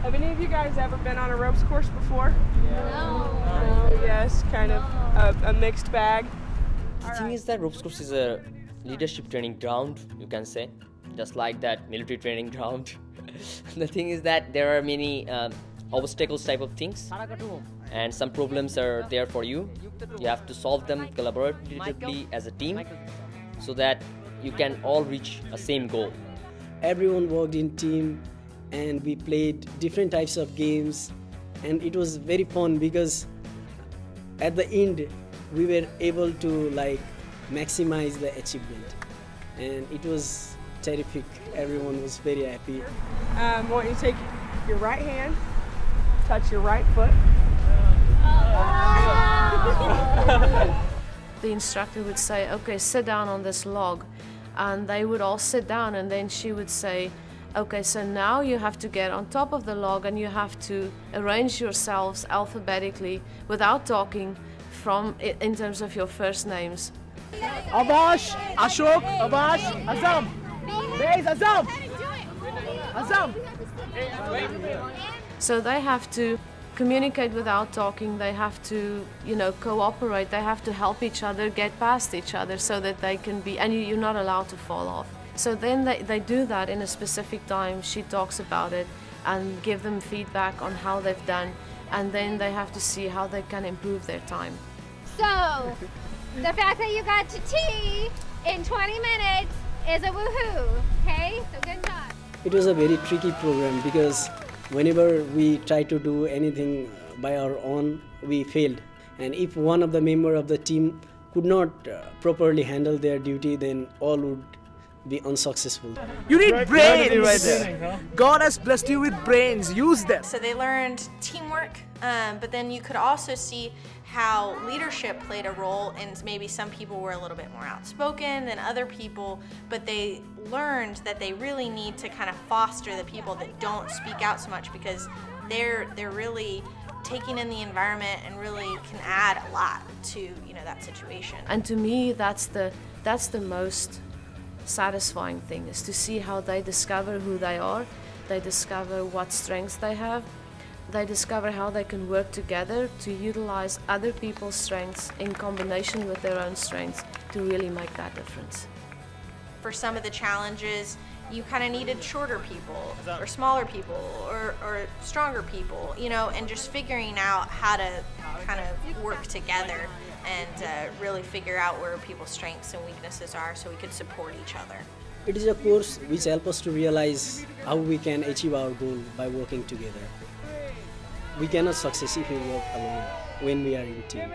Have any of you guys ever been on a ropes course before? No. Yes, kind of a mixed bag. The thing is that ropes course is a leadership training ground, you can say, just like that military training ground. The thing is that there are many obstacles type of things, and some problems are there for you. You have to solve them collaboratively as a team so that you can all reach a same goal. Everyone worked in team and we played different types of games, and it was very fun because at the end we were able to maximize the achievement, and it was terrific. Everyone was very happy. I want you to take your right hand, touch your right foot. The instructor would say, okay, sit down on this log, and they would all sit down, and then she would say, okay, so now you have to get on top of the log and you have to arrange yourselves alphabetically without talking in terms of your first names. Avash, Ashok, Avash, Azam. There's Azam. Azam. So they have to communicate without talking, they have to, cooperate, they have to help each other, get past each other so that they can be, and you're not allowed to fall off. So then they do that in a specific time. She talks about it and give them feedback on how they've done, and then they have to see how they can improve their time. So, the fact that you got to T in 20 minutes is a woohoo, okay? So good job. It was a very tricky program because whenever we tried to do anything by our own, we failed. And if one of the members of the team could not properly handle their duty, then all would be unsuccessful. You need brains right there. God has blessed you with brains. Use them. So they learned teamwork, but then you could also see how leadership played a role, and maybe some people were a little bit more outspoken than other people, but they learned that they really need to kind of foster the people that don't speak out so much, because they're really taking in the environment and really can add a lot to that situation. And to me, that's the most satisfying thing, is to see how they discover who they are, they discover what strengths they have, they discover how they can work together to utilize other people's strengths in combination with their own strengths to really make that difference. For some of the challenges, you kind of needed shorter people or smaller people or stronger people, and just figuring out how to kind of work together and really figure out where people's strengths and weaknesses are so we could support each other. It is a course which helps us to realize how we can achieve our goal by working together. We cannot succeed if we work alone when we are in team.